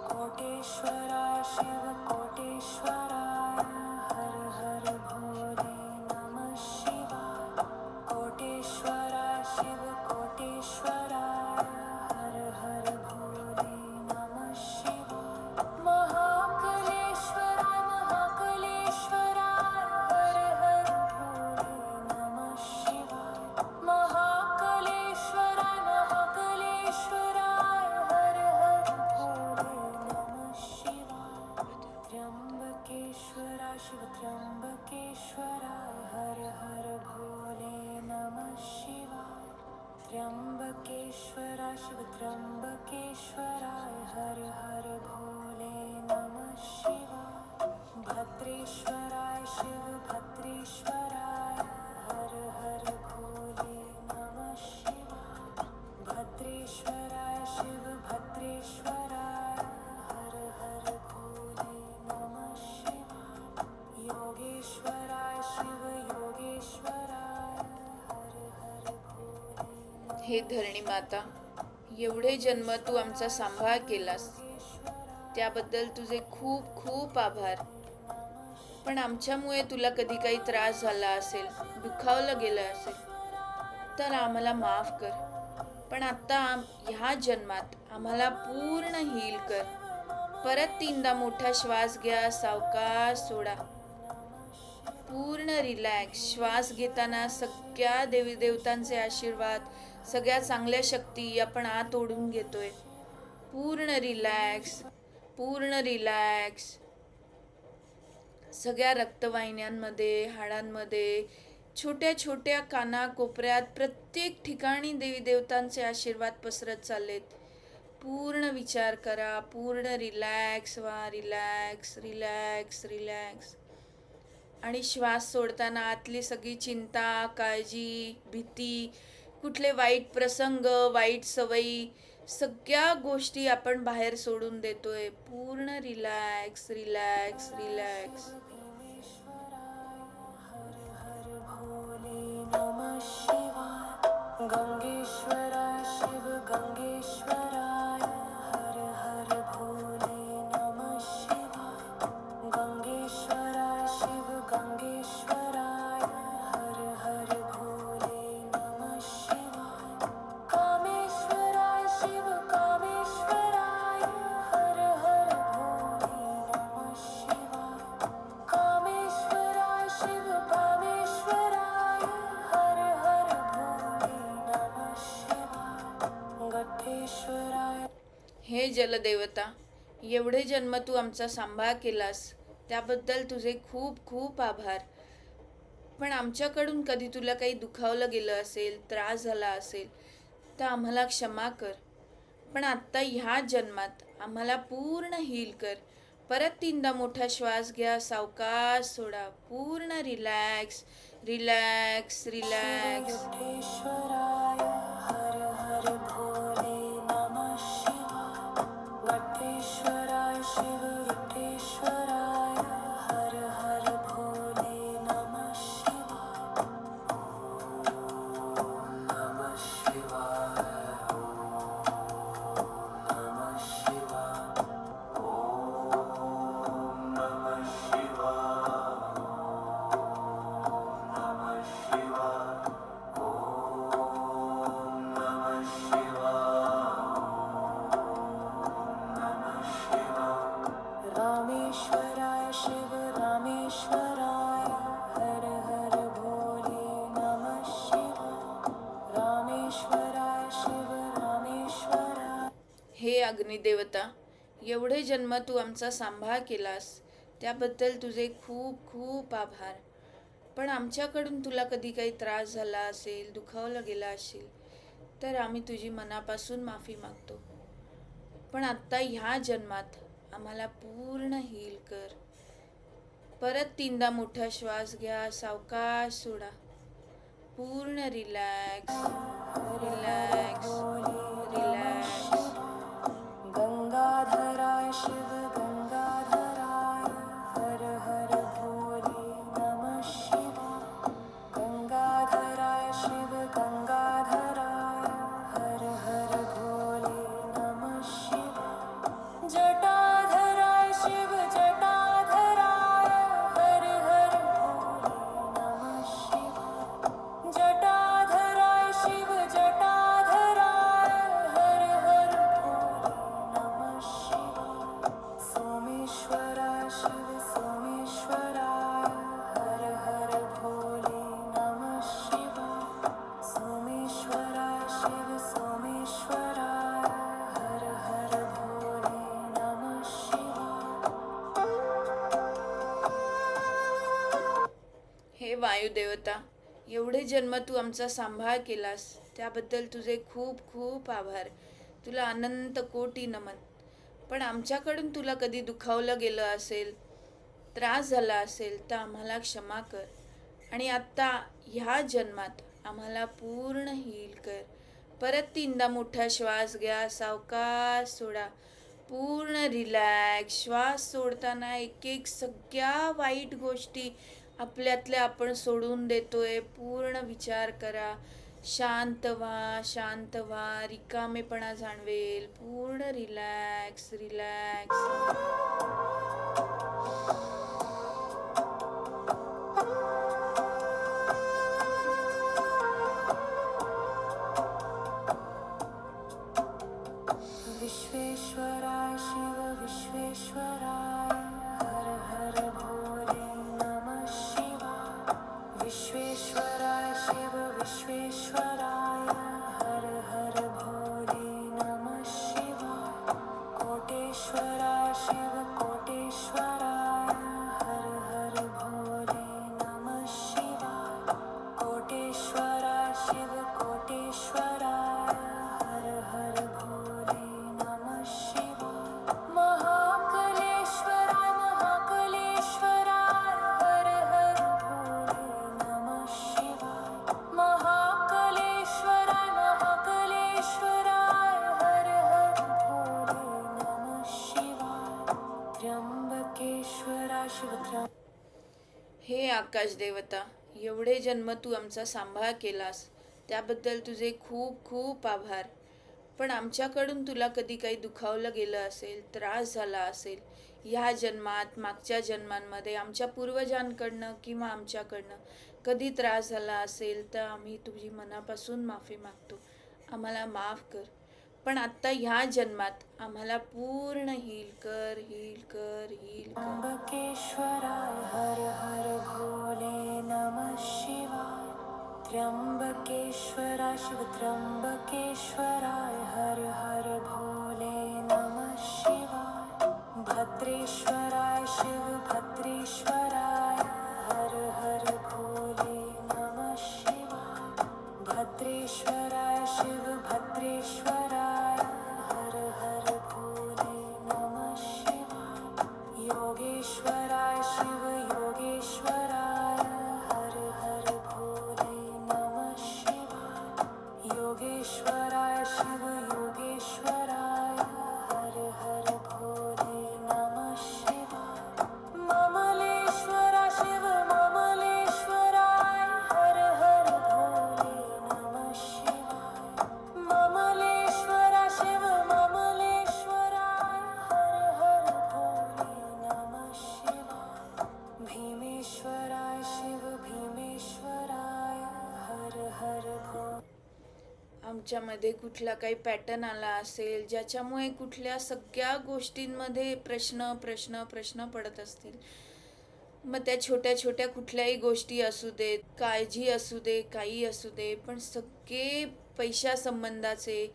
कोटेश्वराय शिव कोटेश्वराय. हर हर भोले नमः शिवाय. कोटेश्वराय शिव कोटेश्वराय. हर हर भोले नमः शिवाय. महाकालेश्वराय महाकालेश्वराय. हर हर भोले नमः शिवाय. महाकालेश्वराय महाकालेश्वराय. हर हर भोले नमः शिवाय. त्र्यंबकेश्वराय शिव त्र्यंबकेश्वराय. हर हर भोले नमः शिवाय. त्र्यंबकेश्वराय शिव त्र्यंबकेश्वराय. हर हर भोले नमः शिवाय. भद्रेश्वराय शिव भद्रेश्वराय. हर हर भोले नमः शिवाय. भद्रेश्वराय शिव भद्रेश्वराय. हर हर भोले नमः शिवाय. योगेश्वराय शिव योगेश्वराय. हर हर भोले. हे धरणी माता, एवढे जन्म तू आमचा सांभाळ केलास त्याबद्दल तुझे खूप खूप आभार. पण आमच्यामुळे तुला कधी काही त्रास झाला असेल, दुखावलं गेलं असेल तर आम्हाला माफ कर. पण आता ह्या जन्मात आम्हाला पूर्ण हील कर. परत 3दा मोठा श्वास घ्या, सावकाश सोडा, पूर्ण रिलॅक्स. श्वास घेताना सगळ्या देवी देवतांचे आशीर्वाद, सगळ्या चांगल्या शक्ती आपण आत ओढून घेतोय. पूर्ण रिलॅक्स, पूर्ण रिलॅक्स. सगळ्या रक्तवाहिन्यांमध्ये, हाडांमध्ये, छोट्या छोट्या कानाकोपऱ्यात, प्रत्येक ठिकाणी देवी देवतांचे आशीर्वाद पसरत चाललेत. पूर्ण विचार करा, पूर्ण रिलॅक्स व्हा, रिलॅक्स रिलॅक्स रिलॅक्स. आणि श्वास सोडताना आतली सगळी चिंता, काळजी, भीती, कुठले वाईट प्रसंग, वाईट सवयी, सगळ्या गोष्टी आपण बाहेर सोडून देतोय. पूर्ण रिलॅक्स रिलॅक्स रिलॅक्स. हर हर भोले नमः शिवाय. हे जलदेवता, एवढे जन्म तू आमचा सांभाळ केलास त्याबद्दल तुझे खूप खूप आभार. पण आमच्याकडून कधी तुला काही दुखावलं गेलं असेल, त्रास झाला असेल तर आम्हाला क्षमा कर. पण आत्ता ह्या जन्मात आम्हाला पूर्ण हील कर. परत 3दा मोठा श्वास घ्या, सावकाश सोडा, पूर्ण रिलॅक्स रिलॅक्स रिलॅक्स. वटेश्वराय हर हर भोले नमः शिवाय. वटेश्वराय शिव वटेश्वराय हर हर भोले नमः शिवाय. नमः शिवाय. नमः शिवाय. नमः शिवाय. नमः शिवाय. नमः शिवाय. रामेश्वराय शिव रामेश्वराय हर हर भोले नमः शिवाय. रामेश्वराय शिव रामेश्वराय. हे अग्निदेवता, एवढे जन्म तू आमचा सांभाळ केलास त्याबद्दल तुझे खूप खूप आभार. पण आमच्याकडून तुला कधी काही त्रास झाला असेल, दुखावलं गेलं असेल तर आम्ही तुझी मनापासून माफी मागतो. पण आत्ता ह्या जन्मात आम्हाला पूर्ण हील कर. परत 3दा मोठा श्वास घ्या, सावकाश सोडा, पूर्ण रिलॅक्स रिलॅक्स रिलॅक्स. गंगाधराय शिव गंगाधराय हर हर भोले नमः शिवाय. गंगाधराय शिव गंगाधराय हर हर भोले नमः शिवाय. जटाधराय शिव जटाधराय हर हर भोले नमः शिवाय. जटाधराय शिव जटाधराय हर हर भोले नमः शिवाय. सोमेश्वराय शिव सोमेश्वराय हर हर भोले नमः शिवाय. सोमेश्वराय शिव सोमेश्वराय हर हर भोले नमः शिवाय. हे वायुदेवता, एवढे जन्म तू आमचा सांभाळ केलास त्याबद्दल तुझे खूप खूप आभार. तुला अनंत कोटी नमन. पण आमच्याकडून तुला कधी दुखावलं गेलं असेल, त्रास झाला असेल तर आम्हाला क्षमा कर. आणि आत्ता ह्या जन्मात आम्हाला पूर्ण हील कर. परत 3दा मोठा श्वास घ्या, सावकाश सोडा, पूर्ण रिलॅक्स. श्वास सोडताना एक एक सगळ्या वाईट गोष्टी आपल्यातल्या आपण सोडून देतोय. पूर्ण विचार करा. शांत व्हा, शांत व्हा. रिकामेपणा जाणवेल. पूर्ण रिलॅक्स रिलॅक्स. विश्वेश्वराय शिव विश्वेश्वराय हर हर भोले नमः शिवाय. विश्वेश्वराय शिव विश्वेश्वराय हर हर भोले नमः शिवाय. कोटेश्वराय शिव कोटेश्वराय हर हर भोले नमः शिवाय. कोटेश्वराय शिव कोटेश्वराय हर हर भोले नमः शिवाय. महाकलेश्वराय महाकलेश्वराय हर हर भोले नमः शिवाय. महाकलेश्वराय महाकलेश्वराय हर हर भोले नमः शिवाय. त्र्यंबकेश्वराय शिव हे आकाश देवता, एवढे जन्म तू आमचा सांभाळ केलास त्याबद्दल तुझे खूप खूप आभार. पण आमच्याकडून तुला कधी काही दुखावलं गेलं असेल, त्रास झाला असेल ह्या जन्मात, मागच्या जन्मांमध्ये, आमच्या पूर्वजांकडनं किंवा आमच्याकडनं कधी त्रास झाला असेल तर आम्ही तुझी मनापासून माफी मागतो. आम्हाला माफ कर. पण आत्ता ह्या जन्मात आम्हाला पूर्ण हील कर हील कर हील कर. त्र्यंबकेश्वराय हर हर भोले नमः शिवाय. त्र्यंबकेश्वराय शिव त्र्यंबकेश्वराय हर हर भोले नमः भद्रेश्वराय शिव भद्रेश्वराय हर हर भोले नमः शिवाय भद्रेश्वराय शिव भद्रेश्वराय हर हर भोले नमः शिवाय योगेश्वराय शिव योगेश्वराय हर हर भोले नमः शिवाय योगेश्वराय शिव योगेश्वराय हर हर भोले नमः शिवाय ममलेश्वर शिव ममलेश्वराय हर हर भोले नमः शिवाय ममलेश्वर शिव ममलेश्वराय हर हर भोले नमः शिवाय भीमेश्वराय शिव भीमेश्वराय हर हर भोले आमच्यामध्ये कुठला काही पॅटर्न आला असेल ज्याच्यामुळे कुठल्या सगळ्या गोष्टींमध्ये प्रश्न प्रश्न प्रश्न पडत असतील, मग त्या छोट्या छोट्या कुठल्याही गोष्टी असू देत, काळजी असू दे, काही असू दे, पण सगळे पैशासंबंधाचे,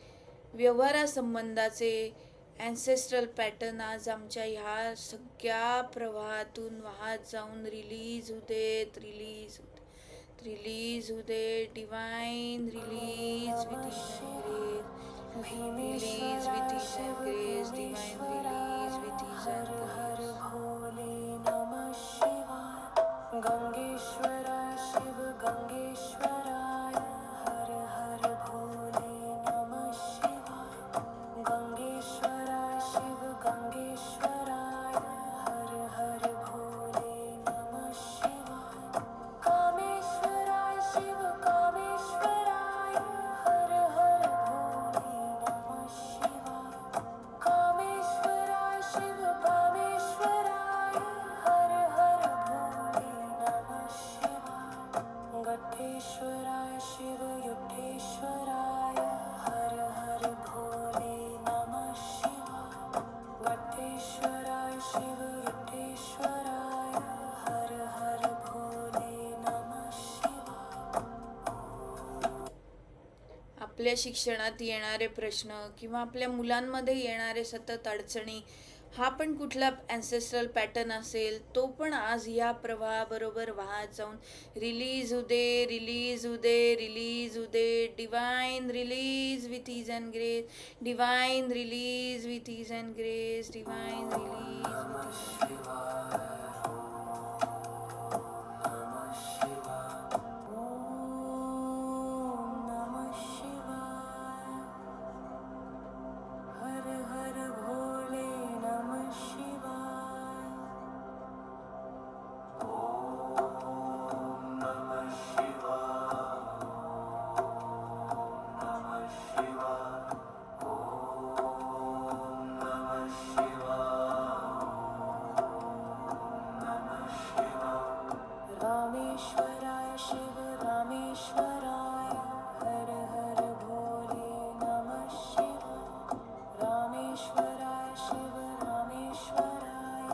व्यवहारासंबंधाचे ॲन्सेस्ट्रल पॅटर्न आज आमच्या ह्या सगळ्या प्रवाहातून वाहत जाऊन रिलीज होतेत, रिलीज होते, रिलीज होते, divine release with release with grace, divine release with Har Har Bhole नमः शिवाय गंगेश्वराय शिव गंगेश्वराय हर हर भोले नमः शिवाय गंगेश्वराय शिव गंगेश्वराय हर हर भोले नमः शिवाय कामेश्वराय शिव कामेश्वराय हर हर भोले नमः शिवाय कामेश्वराय शिव कामेश्वराय हर हर भोले नमः शिवाय गट्ठेश्वराय शिव युट्ठेश्वराय हर हर भोले नमः शिवाय गट्ठेश्वराय शिव युट्ठेश्वराय हर हर भोले नमः शिवाय आपल्या शिक्षणात येणारे प्रश्न किंवा आपल्या मुलांमध्ये येणारे सतत अडचणी, हा पण कुठला ॲन्सेस्ट्रल पॅटर्न असेल, तो पण आज ह्या प्रवाहाबरोबर वाहत जाऊन रिलीज होते, रिलीज होते, रिलीज होते, divine release with ease and grace, divine release with ease and grace, divine release with ease ओम नमः शिवाय हर हर भोले नमः शिवाय रामेश्वराय शिव रामेश्वराय हर हर भोले नमः शिवाय रामेश्वराय शिव रामेश्वराय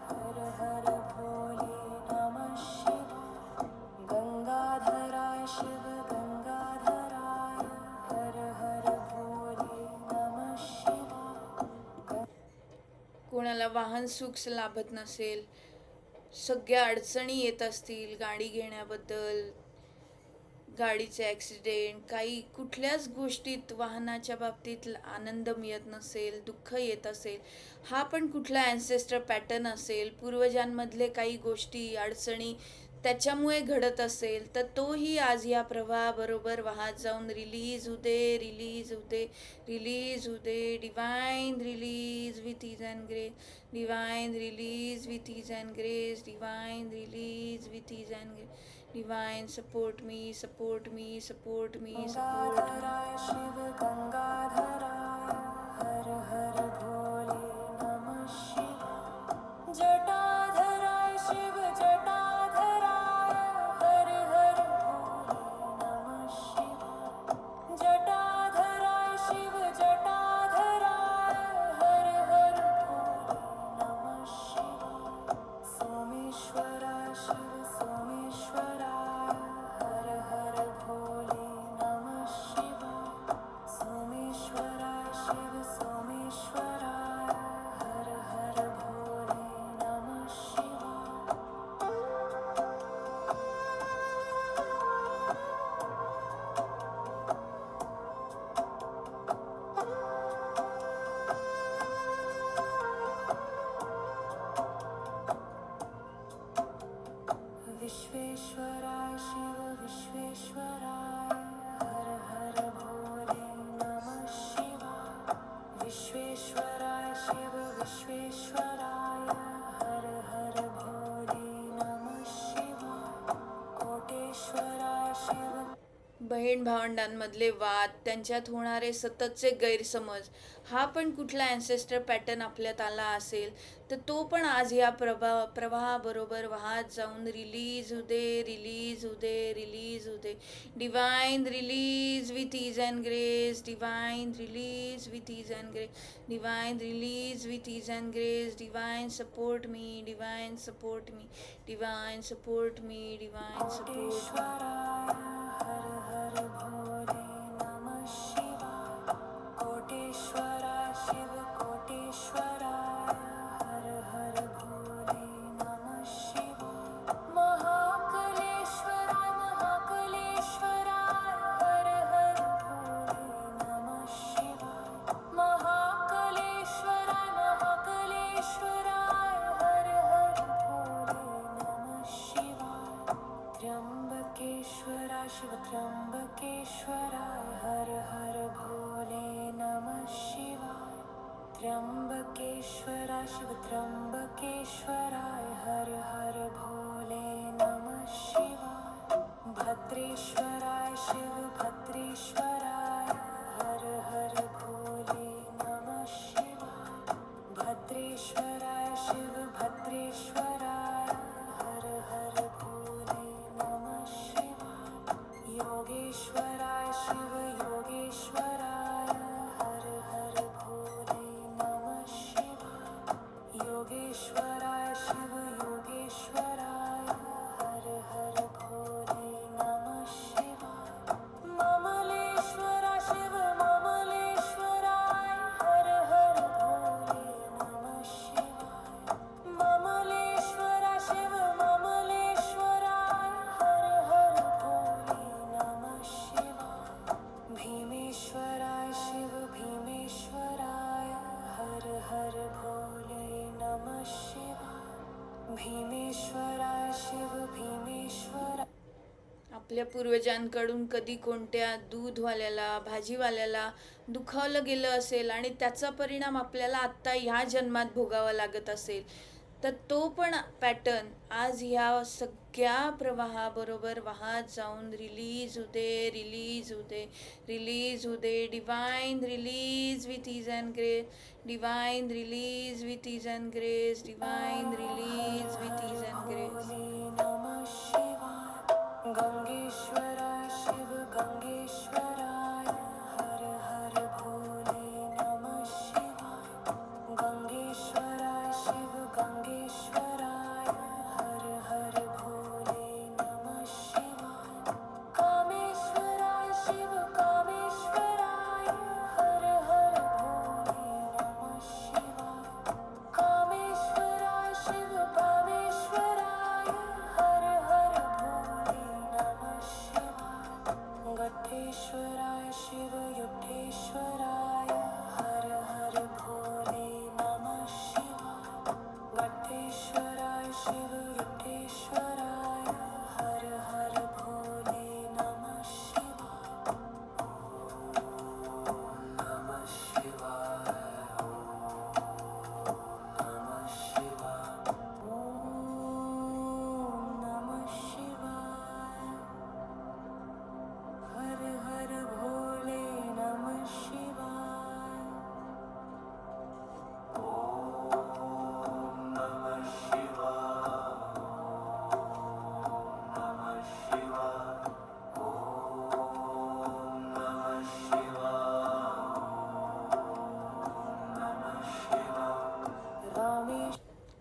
हर हर भोले नमः शिवाय गंगाधराय शिव गंगाधराय हर हर भोले नमः शिवाय कोणाला वाहन सुख लाभत नसेल, सगळ्या अडचणी येत असतील गाडी घेण्याबद्दल, गाडीचे ॲक्सिडेंट, काही कुठल्याच गोष्टीत वाहनाच्या बाबतीत आनंद मिळत नसेल, दुःख येत असेल, हा पण कुठला ॲन्सेस्टर पॅटर्न असेल, पूर्वजांमधले काही गोष्टी अडचणी त्याच्यामुळे घडत असेल, तर तोही आज या प्रवाहाबरोबर वाहत जाऊन रिलीज होते, रिलीज होते, रिलीज होते, divine release with ease and grace, divine release with ease and grace, divine release with ease and grace, divine support me, support me, support me, support गंगाधराय शिव गंगाधराय हर हर भोले नमः शिवाय जटाधराय शिव जटाधराय हर हर भोले नमः शिवाय जटाधराय शिव जटाधराय हर हर भोले नमः शिवाय सोमेश्वराय शिव सोमेश्वराय हर हर भोले नमः शिवाय भावंडांमधले वाद, त्यांच्यात होणारे सततचे गैरसमज, हा पण कुठला अँसेस्टर पॅटर्न आपल्यात आला असेल तर तो पण आज या प्रवाहाबरोबर वाहत जाऊन रिलीज होते divine release with ease and grace, divine release with ease and grace, divine release with ease and grace, divine support me, divine support me, divine support me, divine support me. Har Har Bhole नमः शिवाय. कोटेश्वराय शिव कोटेश्वराय हर हर भोले नमः शिवाय. महाकलेश्वराय महाकलेश्वराय हर हर भोले नमः शिवाय. महाकलेश्वराय महाकलेश्वराय हर हर भोले नमः शिवाय. त्र्यंबकेश्वराय शिव त्र्यंबकेश्वराय हर हर भोले नमः शिवाय. त्र्यंबकेश्वराय शिव त्र्यंबकेश्वराय हर हर भोले नमः शिवाय. भद्रेश्वराय शिव भद्रेश्वराय हर हर भोले नमः शिवाय. भद्रेश्वराय शिव भद्रेश्वराय हर हर भोले नमः शिवाय. योगेश्वराय शिव योगेश्वराय हर हर भोले नमः शिवाय. योगेश्वराय शिव योगेश्वराय हर हर भोले नमः शिवाय. ममलेश्वराय शिव ममलेश्वराय हर हर भोले नमः शिवाय. ममलेश्वराय शिव ममलेश्वराय हर हर भोले नमः शिवाय. भीमेश्वराय शिव भीमेश्वराय हर हर भोले नमः शिवाय. भीमेश्वराय शिव भीमेश्वराय. आपल्या पूर्वजांकडून कधी कोणत्या दूधवाल्याला भाजीवाल्याला दुखावलं गेलं असेल आणि त्याचा परिणाम आपल्याला आत्ता ह्या जन्मात भोगावा लागत असेल तर तो पण पॅटर्न आज ह्या सगळ्या प्रवाहाबरोबर वाहत जाऊन रिलीज होते divine release with ease and grace, divine release with ease and grace, divine release with ease and grace. Bhole नमः शिवाय. गंगेश्वराय शिव गंगेश्वराय हर हर भोले नमः शिवाय. गंगेश्वराय शिव गंगेश्वराय हर हर भोले नमः शिवाय. कामेश्वराय शिव कामेश्वराय हर हर भोले नमः शिवाय. कामेश्वराय शिव कामेश्वराय हर हर भोले नमः शिवाय. गट्ठेश्वराय शिव युट्ठेश्वराय हर हर भोले नमः शिवाय. गट्ठेश्वराय शिव युट्ठेश्वराय हर हर भोले नमः शिवाय. नमः शिवाय. नमः शिवाय. ओम नमः शिवाय. हर हर भोले नमः शिवाय. ओम नमः शिवाय. नमः शिवाय. ओम नमः शिवाय. नमः शिवाय. रामेश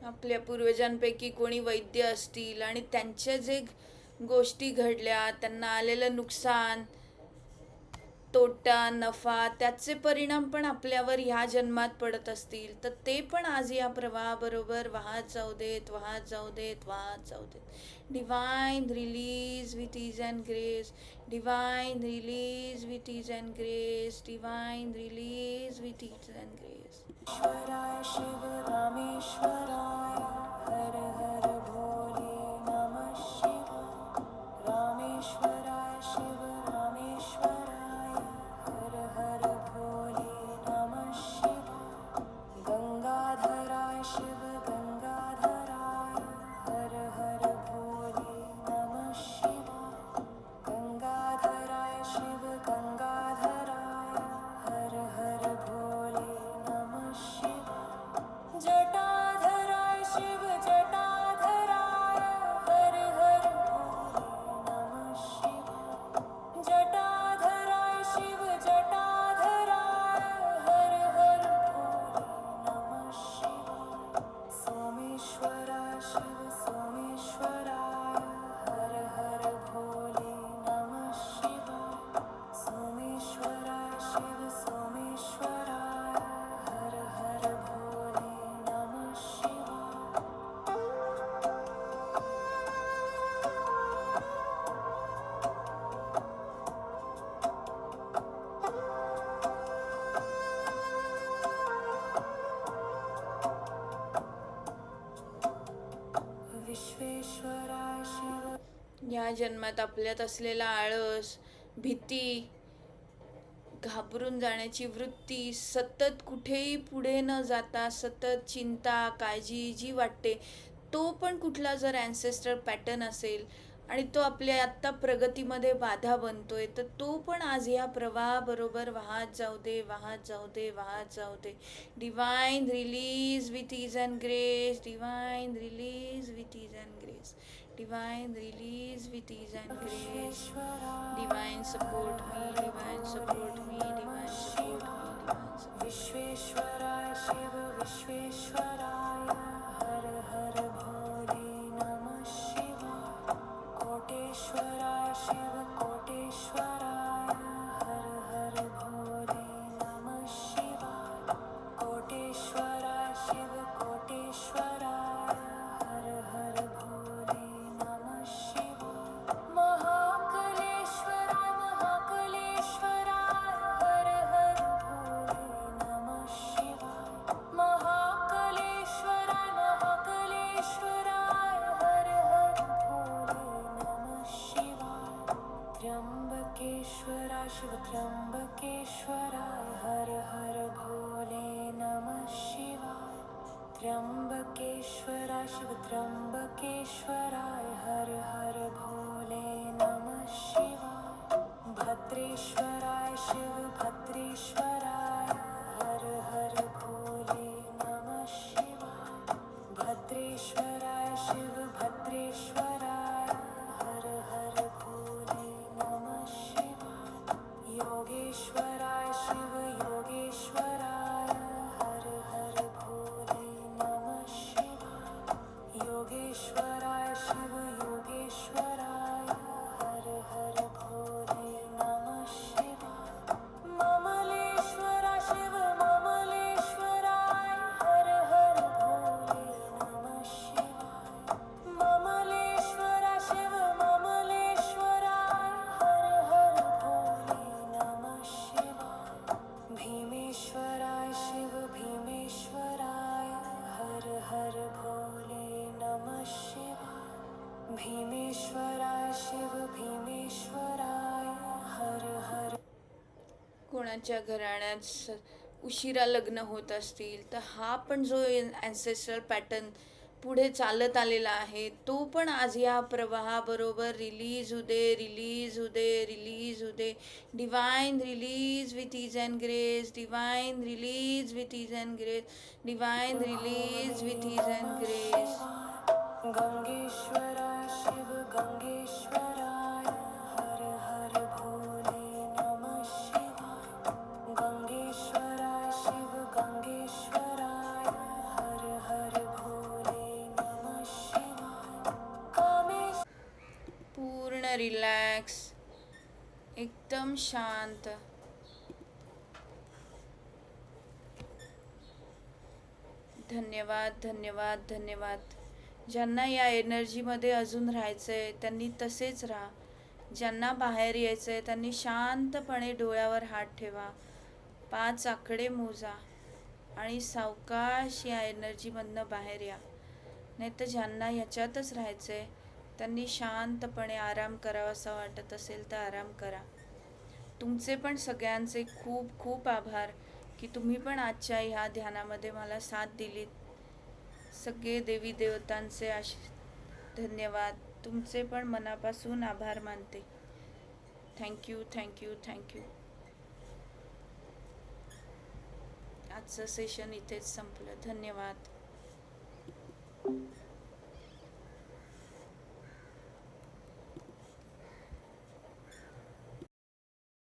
आपल्या पूर्वजांपैकी कोणी वैद्य असतील आणि त्यांच्या जे गोष्टी घडल्या त्यांना आलेलं नुकसान तोटा नफा त्याचे परिणाम पण आपल्यावर ह्या जन्मात पडत असतील तर ते पण आज या प्रवाहाबरोबर वाहत जाऊ देत divine release with ease and grace, divine release with ease and grace, divine release with ease and grace. ईश्वराय शिव रामेश्वराय हर हर भोले नमः शिवाय. रामेश्वराय शिव रामेश्वराय हर हर भोले नमः शिवाय. गंगाधराय शिव गंगाधराय हर हर भोले नमः शिवाय. गंगाधराय शिव जन्माजन्मात आपल्यात असलेला आळस, भीती, घाबरून जाण्याची वृत्ती, सतत कुठेही पुढे न जाता सतत चिंता, काळजी जी वाटते, तो पण कुठला जर अँसेस्टर पॅटर्न असेल आणि तो आपल्या आत्ता प्रगतीमध्ये बाधा बनतोय, तर तो पण आज ह्या प्रवाहाबरोबर वाहत जाऊ दे, वाहत जाऊ दे, वाहत जाऊ दे. Divine release with ease and grace, divine release with ease and grace, divine release with ease and grace. Divine support me, divine support me, divine support me, divine support. विश्वेश्वराय शिव विश्वेश्वराय हर हर भोले नमः शिवाय. कोटेश्वराय शिव कोटेश्वराय हर हर भोले नमः शिवाय. कोटेश्वराय शिव कोटेश्वराय हर हर भोले नमः शिवाय. महाकालेश्वराय महाकालेश्वराय हर हर भोले नमः शिवाय. महाकालेश्वराय महाकालेश्वराय हर हर भोले नमः शिवाय. त्र्यंबकेश्वराय शिव त्र्यंबकेश्वराय हर हर भोले नमः शिवाय. त्र्यंबकेश्वराय शिव त्र्यंबकेश्वराय हर हर भोले नमः शिवाय. भद्रेश्वराय शिव भद्रेश्वराय हर हर भोले नमः शिवाय. भद्रेश्वराय शिव भद्रेश्वराय हर हर भोले नमः शिवाय. योगेश्वराय शिव योगेश्वराय हर हर भोले नमः शिवाय. योगेश्वराय शिव योगेश्वराय हर हर भोले नमः शिवाय. ममलेश्वराय शिव ममलेश्वराय हर हर भोले नमः शिवाय. ममलेश्वराय शिव ममलेश्वराय हर हर भोले नमः शिवाय. भीमेश्वराय शिव भीमेश्वराय हर हर भोले नमः शिवाय. भीमेश्वराय शिव भीमेश्वराय हर हर. कोणाच्या घराण्यात उशिरा लग्न होत असतील तर हा पण जो अँसेस्ट्रल पॅटर्न पुढे चालत आलेला आहे, तो पण आज या प्रवाहाबरोबर रिलीज होऊ दे, रिलीज होऊ दे, रिलीज होऊ दे. Divine release with ease and grace, divine release with ease and grace, divine release with ease and grace. गंगेश्वराय शिव गंगेश्वराय हर हर भोले नमः शिवाय. गंगेश्वराय शिव गंगेश्वराय हर हर भोले नमः शिवाय. कामेश पूर्ण रिलॅक्स, एकदम शांत. धन्यवाद धन्यवाद धन्यवाद. ज्यांना या एनर्जीमध्ये अजून राहायचं आहे त्यांनी तसेच राहा. ज्यांना बाहेर यायचं आहे त्यांनी शांतपणे डोळ्यावर हात ठेवा, 5 आकडे मोजा आणि सावकाश या एनर्जीमधनं बाहेर या. नाही तर ज्यांना ह्याच्यातच राहायचं आहे त्यांनी शांतपणे आराम करावासा वाटत असेल तर आराम करा. तुमचे पण सगळ्यांचे खूप खूप आभार की तुम्ही पण आजच्या ह्या ध्यानामध्ये मला साथ दिलीत. सगळे देवी देवतांचे धन्यवाद. तुमचे पण मनापासून आभार मानते. Thank you thank you thank you. आजचं सेशन इथेच संपलं. धन्यवाद.